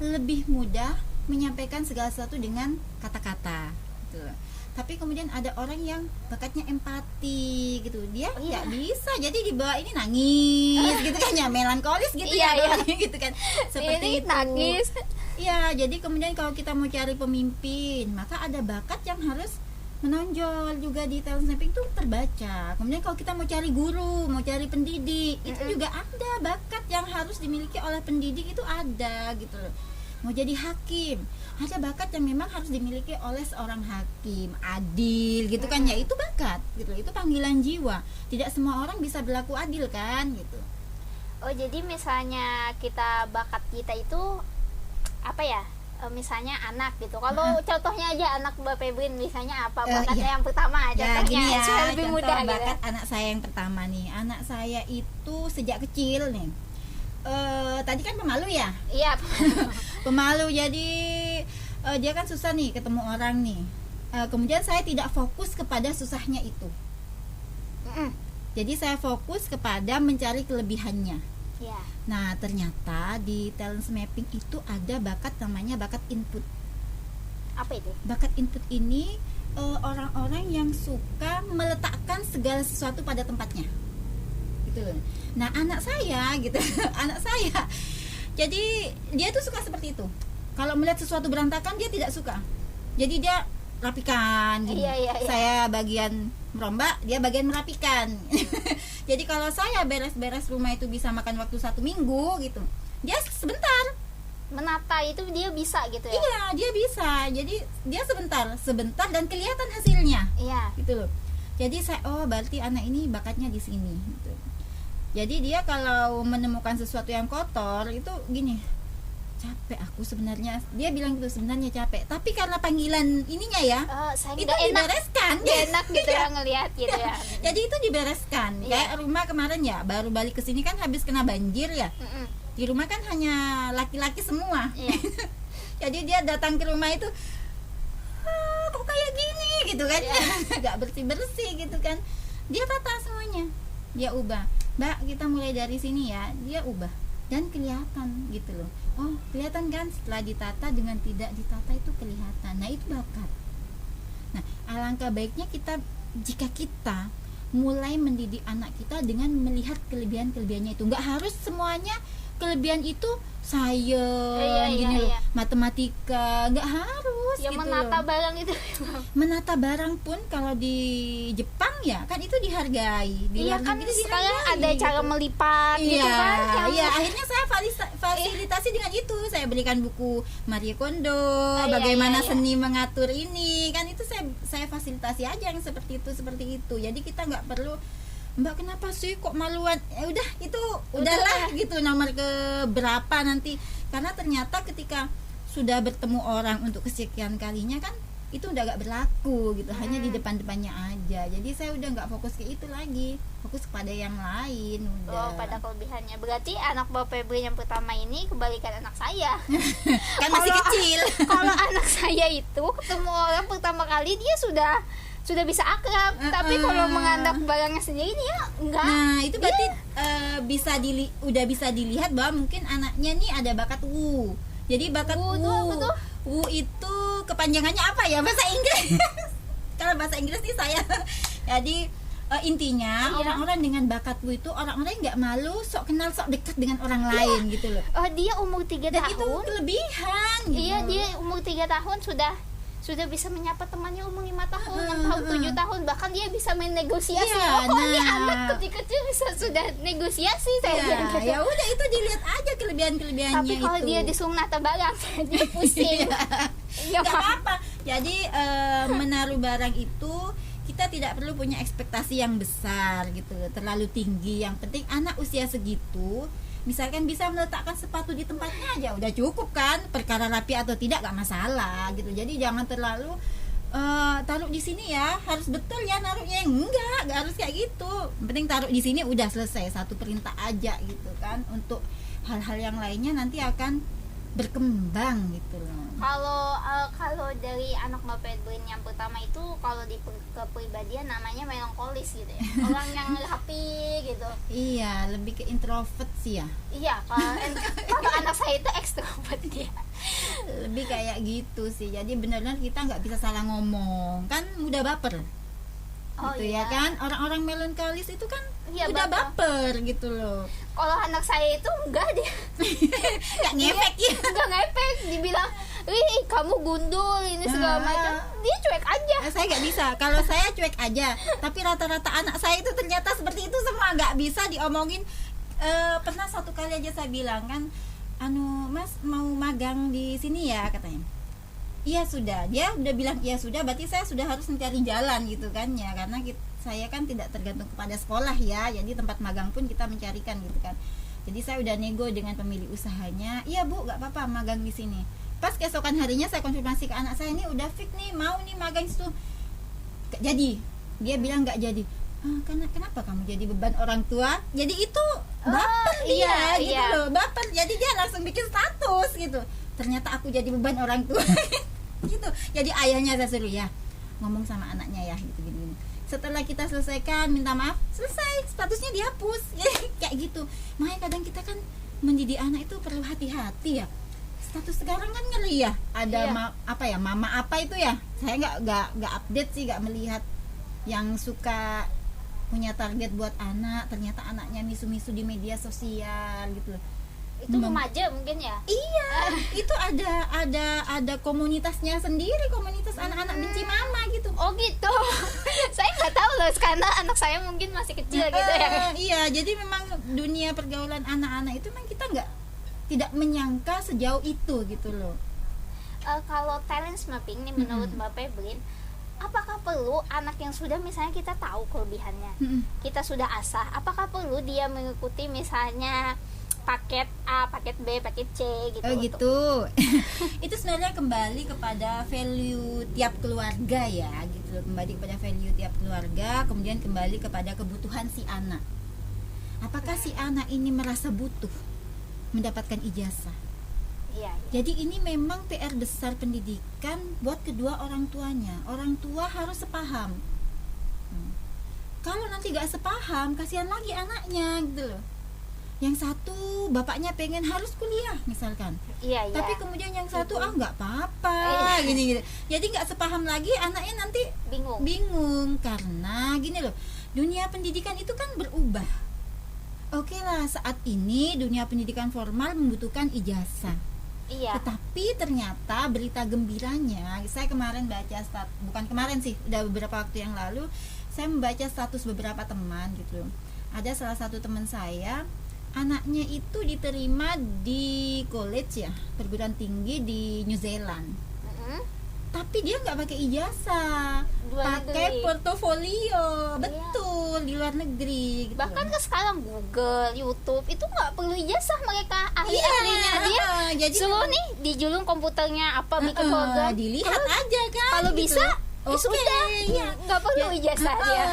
lebih mudah menyampaikan segala sesuatu dengan kata-kata gitu. Tapi kemudian ada orang yang bakatnya empati gitu, dia nggak bisa, jadi dibawa ini nangis gitu kan ya, melankolis gitu ya gitu kan, seperti ini itu. nangis. Iya, jadi kemudian kalau kita mau cari pemimpin, maka ada bakat yang harus menonjol juga di talent mapping itu terbaca. Kemudian kalau kita mau cari guru, mau cari pendidik, itu juga ada bakat yang harus dimiliki oleh pendidik, itu ada gitu loh. Mau jadi hakim, ada bakat yang memang harus dimiliki oleh seorang hakim, adil gitu kan ya, itu bakat gitu. Itu panggilan jiwa. Tidak semua orang bisa berlaku adil kan gitu. Oh, jadi misalnya kita bakat kita itu apa ya? Misalnya anak gitu. Kalau contohnya aja anak Mbak Febrin misalnya apa bakatnya yang pertama, Ya, contohnya gini ya, supaya lebih contoh mudah bakat gitu. anak saya yang pertama nih. Anak saya itu sejak kecil nih. Tadi kan pemalu ya? Iya. Pemalu, jadi dia kan susah nih ketemu orang nih. Kemudian saya tidak fokus kepada susahnya itu. Jadi saya fokus kepada mencari kelebihannya. Iya. Nah, ternyata di talent mapping itu ada bakat namanya bakat input. Apa itu? Bakat input ini orang-orang yang suka meletakkan segala sesuatu pada tempatnya. Gitu loh. Nah, anak saya gitu, anak saya. Jadi dia tuh suka seperti itu. Kalau melihat sesuatu berantakan dia tidak suka. Jadi dia rapikan gini. Iya. Saya bagian merombak, dia bagian merapikan. Jadi kalau saya beres-beres rumah itu bisa makan waktu 1 minggu gitu, dia sebentar Menata itu dia bisa gitu ya? Iya, dia bisa. Jadi dia sebentar dan kelihatan hasilnya. Iya. Gitu loh. Jadi saya, oh berarti anak ini bakatnya di sini gitu. Jadi dia kalau menemukan sesuatu yang kotor itu gini, capek aku sebenarnya. Dia bilang gitu, sebenarnya capek. Tapi karena panggilan ininya ya, Saya itu nggak enak, dibereskan. nggak enak gitu ya ngelihat gitu ya. Jadi itu dibereskan. Iya. Kayak rumah kemarin ya, baru balik ke sini kan habis kena banjir ya. Di rumah kan hanya laki-laki semua. Iya. Jadi dia datang ke rumah itu, kok kayak gini gitu kan, nggak bersih gitu kan. Dia tata semuanya, dia ubah. Mbak, kita mulai dari sini ya. Dia ubah dan kelihatan gitu loh. Oh, kelihatan kan setelah ditata dengan tidak ditata itu kelihatan. Nah, itu bakat. Nah, alangkah baiknya jika kita mulai mendidik anak kita dengan melihat kelebihan-kelebihannya itu. Nggak harus semuanya kelebihan itu sains gini loh, matematika, nggak harus Ya gitu menata loh. barang itu. Menata barang pun kalau di Jepang ya kan itu dihargai. Di Iya luar kan negeri sekarang dihargai, ada cara gitu. melipat gitu kan. Iya, akhirnya saya fasilitasi dengan itu. Saya berikan buku Marie Kondo, bagaimana seni mengatur ini. Kan itu saya fasilitasi aja yang seperti itu. Jadi kita nggak perlu, Mbak kenapa sih kok maluan? Udah itu udahlah gitu, nomor ke berapa nanti. Karena ternyata ketika sudah bertemu orang untuk kesekian kalinya kan itu udah gak berlaku gitu, hanya di depan-depannya aja. Jadi saya udah nggak fokus ke itu lagi, fokus kepada yang lain udah. Oh, pada kelebihannya. Berarti anak Bapak Febri yang pertama ini kebalikan anak saya. Kan masih kecil. Kalau anak saya itu ketemu orang pertama kali dia sudah bisa akrab, tapi kalau menganggap barangnya sendiri dia enggak. Nah, itu berarti udah bisa dilihat bahwa mungkin anaknya nih ada bakat Wu. Jadi bakat Wu itu apa tuh? Wu itu kepanjangannya apa ya, bahasa Inggris. Kalau bahasa Inggris nih saya. Jadi intinya Iya. orang-orang dengan bakatmu itu orang-orang yang nggak malu sok kenal sok dekat dengan orang lain gitu loh. Dia umur 3 Dan itu tahun. kelebihan gitu. Iya, dia umur 3 tahun sudah bisa menyapa temannya umur 5 tahun, 6 tahun, 7 tahun, bahkan dia bisa main negosiasi. Iya, Ini nah. anak kecil-kecil bisa sudah negosiasi, saya bilang Ya, gitu. ya udah itu dilihat aja kelebihan-kelebihannya Tapi itu. kalau dia disuruh nata barang, dia pusing. Iya, Gak apa-apa. Jadi menaruh barang itu kita tidak perlu punya ekspektasi yang besar gitu, terlalu tinggi. Yang penting anak usia segitu misalkan bisa meletakkan sepatu di tempatnya aja udah cukup kan, perkara rapi atau tidak gak masalah gitu. Jadi jangan terlalu taruh di sini ya harus betul ya naruhnya, enggak harus kayak gitu. Yang penting taruh di sini udah selesai, satu perintah aja gitu kan. Untuk hal-hal yang lainnya nanti akan berkembang gitu loh. Kalau dari anak Mbak Pedrin yang pertama itu, kalau di kepribadian namanya melankolis gitu ya. Orang yang rapi gitu. Iya, lebih ke introvert sih ya. Iya, kalau anak saya itu ekstrovert dia. Lebih kayak gitu sih. Jadi benar-benar kita nggak bisa salah ngomong, kan mudah baper. Oh, Gitu iya. ya kan. Orang-orang melankolis itu kan Iya, udah baper. baper gitu loh. Kalau anak saya itu enggak, dia Nggak ngefek ya. enggak ngepek, dibilang, "Ih, kamu gundul ini segala Ah. macam." Dia cuek aja. Saya nggak bisa. Kalau saya cuek aja. Tapi rata-rata anak saya itu ternyata seperti itu semua, nggak bisa diomongin. Pernah satu kali aja saya bilang kan, Mas mau magang di sini ya, katanya. Iya sudah. Dia udah bilang iya sudah, berarti saya sudah harus mencari jalan gitu kan ya, karena saya kan tidak tergantung kepada sekolah ya. Jadi tempat magang pun kita mencarikan gitu kan. Jadi saya udah nego dengan pemilik usahanya. Iya Bu, nggak apa-apa magang di sini. Pas keesokan harinya saya konfirmasi ke anak saya, ini udah fix nih, mau nih magang situ. Nggak jadi. Dia bilang nggak jadi. Karena kenapa kamu jadi beban orang tua? Jadi itu baper dia iya, gitu iya. loh, baper. Jadi dia langsung bikin status gitu. Ternyata aku jadi beban orang tua. Gitu. Jadi ayahnya saya suruh ya ngomong sama anaknya ya gitu gini. Setelah kita selesaikan minta maaf, selesai, statusnya dihapus. Kayak gitu. Makanya kadang kita kan mendidik anak itu perlu hati-hati ya. Status sekarang kan ngeri ya. Ada Iya. mama apa itu ya. Saya nggak update sih, nggak melihat yang suka punya target buat anak, ternyata anaknya misu-misu di media sosial gitu. Itu remaja mungkin ya. Iya, itu ada komunitasnya sendiri, komunitas anak-anak benci mama gitu. Oh gitu. Saya nggak tahu loh, karena anak saya mungkin masih kecil gitu ya. Iya, jadi memang dunia pergaulan anak-anak itu memang kita tidak menyangka sejauh itu gitu loh. Kalau talent mapping nih menurut Mbak Pedrin, apakah perlu anak yang sudah misalnya kita tahu kelebihannya, kita sudah asah, apakah perlu dia mengikuti misalnya paket A, paket B, paket C gitu? Oh gitu. Itu sebenarnya kembali kepada value tiap keluarga ya, gitu loh. Kembali kepada value tiap keluarga, kemudian kembali kepada kebutuhan si anak. Apakah si anak ini merasa butuh mendapatkan ijazah? Iya. Jadi ini memang PR besar pendidikan buat kedua orang tuanya. Orang tua harus sepaham. Kalau nanti gak sepaham, kasihan lagi anaknya gitu loh. Yang satu bapaknya pengen harus kuliah misalkan, Iya. tapi kemudian yang satu nggak apa-apa gini. Jadi nggak sepaham lagi, anaknya nanti bingung karena gini loh, dunia pendidikan itu kan berubah. Oke lah, saat ini dunia pendidikan formal membutuhkan ijazah. Iya. Tetapi ternyata berita gembiranya, saya kemarin baca bukan kemarin sih, udah beberapa waktu yang lalu saya membaca status beberapa teman gitu. Ada salah satu teman saya, anaknya itu diterima di college ya, perguruan tinggi di New Zealand. Tapi dia nggak pakai ijazah, pakai portofolio, betul, di luar negeri. Gitu. Bahkan kan sekarang Google, YouTube itu nggak perlu ijazah, mereka ahli-ahlinya dia. Jadi suruh nih di julung komputernya apa bikin program, dilihat aja kan. Kalau gitu. bisa, sudah, nggak perlu ijazah dia.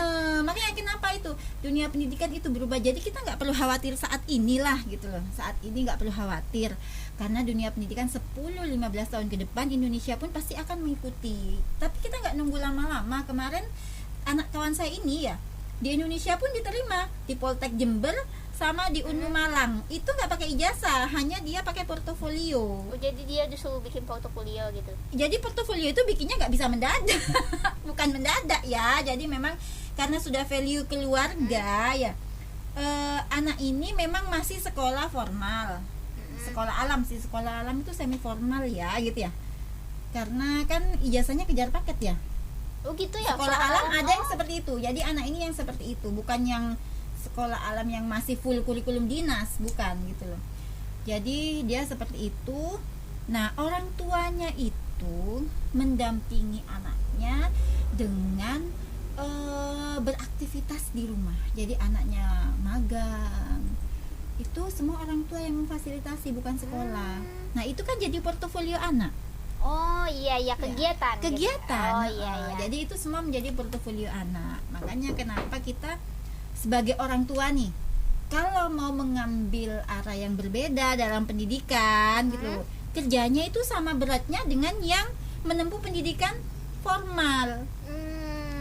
Makanya kenapa itu dunia pendidikan itu berubah. Jadi kita nggak perlu khawatir saat inilah gitu loh. Saat ini nggak perlu khawatir. Karena dunia pendidikan 10-15 tahun ke depan Indonesia pun pasti akan mengikuti. Tapi kita nggak nunggu lama-lama. Kemarin anak kawan saya ini ya, di Indonesia pun diterima di Poltek Jember sama di Unmu Malang. Itu nggak pakai ijazah, hanya dia pakai portofolio. Oh, jadi dia disuruh bikin portofolio gitu. Jadi portofolio itu bikinnya nggak bisa mendadak, bukan mendadak ya. Jadi memang karena sudah value keluarga ya. Anak ini memang masih sekolah formal, sekolah alam sih. Sekolah alam itu semi formal ya, gitu ya. Karena kan ijazahnya kejar paket ya. Oh gitu ya. Sekolah alam ada yang seperti itu. Jadi anak ini yang seperti itu, bukan yang sekolah alam yang masih full kurikulum dinas, bukan gitu loh. Jadi dia seperti itu. Nah, orang tuanya itu mendampingi anaknya dengan beraktivitas di rumah. Jadi anaknya magang. Itu semua orang tua yang memfasilitasi, bukan sekolah. Nah, itu kan jadi portofolio anak. Oh iya ya, kegiatan. Kegiatan. Gitu. Oh iya iya. Jadi itu semua menjadi portofolio anak. Makanya kenapa kita sebagai orang tua nih, kalau mau mengambil arah yang berbeda dalam pendidikan gitu, kerjanya itu sama beratnya dengan yang menempuh pendidikan formal.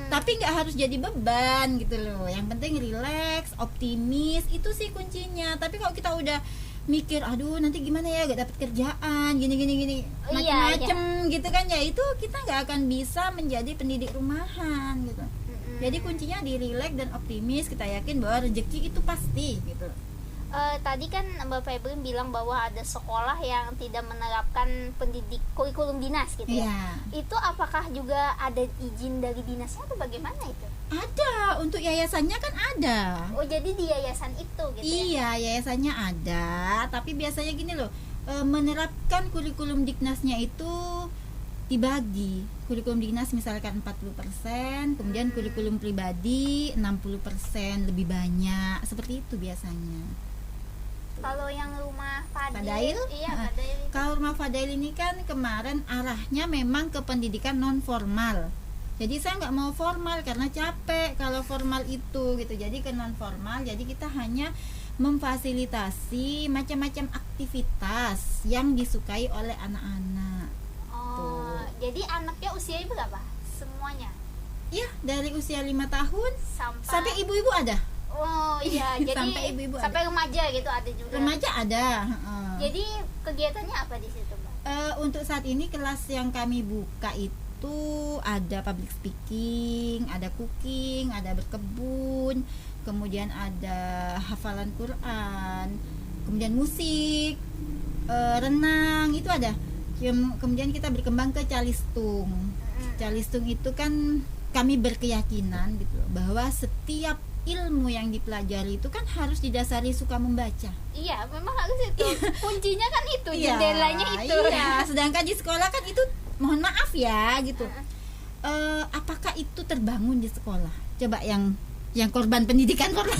Tapi nggak harus jadi beban gitu loh. Yang penting rileks, optimis, itu sih kuncinya. Tapi kalau kita udah mikir, aduh nanti gimana ya, gak dapet kerjaan, gini macem-macem gitu kan ya, itu kita nggak akan bisa menjadi pendidik rumahan gitu. Jadi kuncinya di rileks dan optimis. Kita yakin bahwa rezeki itu pasti gitu. Tadi kan Mbak Febri bilang bahwa ada sekolah yang tidak menerapkan pendidik kurikulum dinas gitu ya. Itu apakah juga ada izin dari dinasnya atau bagaimana itu? Ada, untuk yayasannya kan ada. Oh jadi di yayasan itu gitu ya? Iya, yayasannya ada. Tapi biasanya gini loh, menerapkan kurikulum diknasnya itu dibagi. Kurikulum dinas misalkan 40%, kemudian kurikulum pribadi 60%, lebih banyak. Seperti itu biasanya. Kalau yang rumah Fadail? Iya, Fadail. Kalau rumah Fadail ini kan kemarin arahnya memang ke pendidikan non formal. Jadi saya nggak mau formal karena capek kalau formal itu gitu. Jadi ke non formal. Jadi kita hanya memfasilitasi macam-macam aktivitas yang disukai oleh anak-anak. Oh, jadi anaknya usianya berapa? Semuanya? Iya, dari usia 5 tahun sampai ibu-ibu ada. Oh iya, jadi sampai ibu-ibu sampai remaja gitu ada juga. Remaja ada. Jadi kegiatannya apa di situ, Mbak? Untuk saat ini kelas yang kami buka itu ada public speaking, ada cooking, ada berkebun, kemudian ada hafalan Quran, kemudian musik, renang, itu ada. Kemudian kita berkembang ke calistung. Calistung itu kan kami berkeyakinan gitu bahwa setiap ilmu yang dipelajari itu kan harus didasari suka membaca. Iya, memang harus itu. Kuncinya kan itu, jendelanya itu. Iya, sedangkan di sekolah kan itu mohon maaf ya gitu. Apakah itu terbangun di sekolah? Coba yang korban pendidikan formal.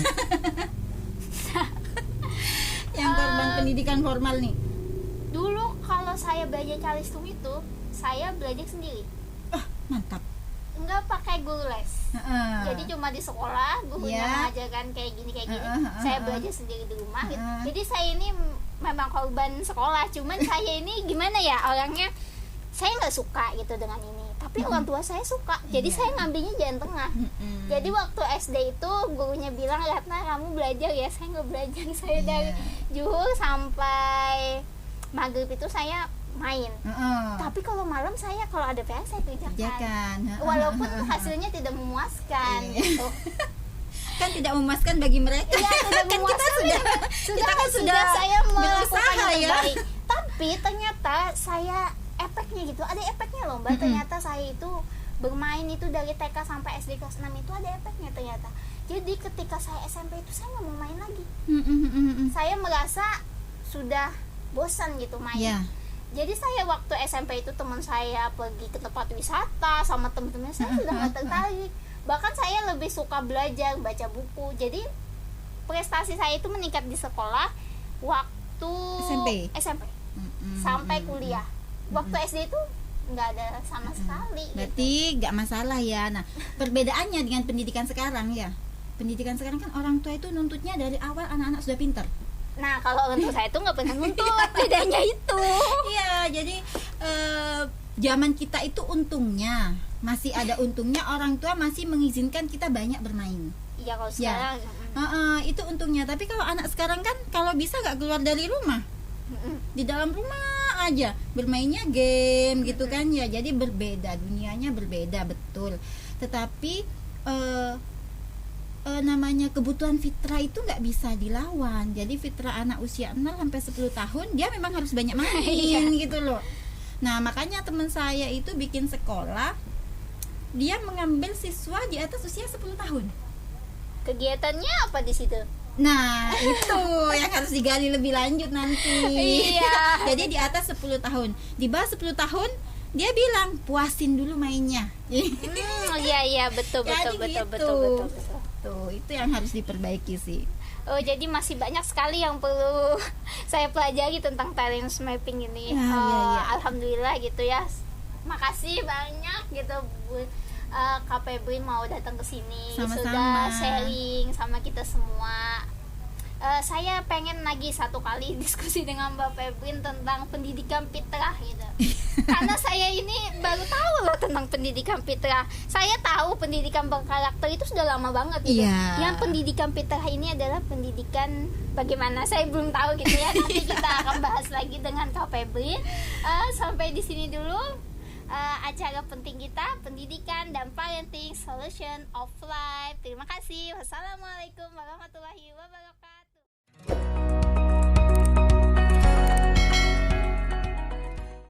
Yang korban pendidikan formal nih. Dulu kalau saya belajar calistung itu, saya belajar sendiri. Mantap. Enggak pakai guru les. Jadi cuma di sekolah gurunya mengajarkan kayak gini. Saya belajar sendiri di rumah gitu. Jadi saya ini memang korban sekolah. Cuman saya ini gimana ya, orangnya saya nggak suka gitu dengan ini. Tapi orang tua saya suka. Jadi saya ngambilnya jalan tengah. Jadi waktu SD itu gurunya bilang, "Ratna, kamu belajar ya." Saya nggak belajar. Saya dari zuhur sampai maghrib itu saya main. Tapi kalau malam saya kalau ada PR saya kerjakan. Walaupun hasilnya tidak memuaskan gitu. Kan tidak memuaskan bagi mereka. Iya, tidak memuaskan. Sudah saya melakukan yang terbaik. Tapi ternyata saya efeknya gitu. Ada efeknya loh, Mbak. Ternyata saya itu bermain itu dari TK sampai SD kelas 6 itu ada efeknya ternyata. Jadi ketika saya SMP itu saya nggak mau main lagi. Saya merasa sudah bosan gitu main. Jadi saya waktu SMP itu teman saya pergi ke tempat wisata sama teman-teman saya sudah nggak tertarik. Bahkan saya lebih suka belajar, baca buku. Jadi prestasi saya itu meningkat di sekolah waktu SMP. Sampai kuliah. Waktu SD itu nggak ada sama sekali. Berarti nggak masalah ya. Nah, perbedaannya dengan pendidikan sekarang ya. Pendidikan sekarang kan orang tua itu nuntutnya dari awal anak-anak sudah pintar. Nah, kalau untuk saya itu nggak pernah nuntut, bedanya itu. Iya, jadi zaman kita itu untungnya masih ada untungnya orang tua masih mengizinkan kita banyak bermain. Iya kalau Ya. sekarang. Itu untungnya. Tapi kalau anak sekarang kan kalau bisa nggak keluar dari rumah, di dalam rumah aja bermainnya game gitu kan ya. Jadi berbeda, dunianya berbeda, betul. Tetapi namanya kebutuhan fitrah itu nggak bisa dilawan. Jadi fitrah anak usia 0 sampai 10 tahun dia memang harus banyak main gitu loh. Nah makanya teman saya itu bikin sekolah, dia mengambil siswa di atas usia 10 tahun. Kegiatannya apa di situ? Nah itu yang harus digali lebih lanjut nanti. Iya. Jadi di atas 10 tahun, di bawah 10 tahun dia bilang puasin dulu mainnya. Iya betul Jadi betul, gitu. betul. Tuh itu yang harus diperbaiki sih. Oh jadi masih banyak sekali yang perlu saya pelajari tentang talent mapping ini. Ya, ya. Alhamdulillah gitu ya. Makasih banyak gitu Bu Kak Febri mau datang ke sini, Sama-sama. sudah sharing sama kita semua. Saya pengen lagi satu kali diskusi dengan Mbak Febri tentang pendidikan fitrah gitu. Karena saya ini baru tahu loh tentang pendidikan fitrah. Saya tahu pendidikan berkarakter itu sudah lama banget gitu. Iya. Yang pendidikan fitrah ini adalah pendidikan bagaimana saya belum tahu gitu ya. Nanti kita akan bahas lagi dengan Kak Febri. Sampai di sini dulu. Acara penting kita, pendidikan dan parenting solution of life. Terima kasih. Wassalamualaikum warahmatullahi wabarakatuh.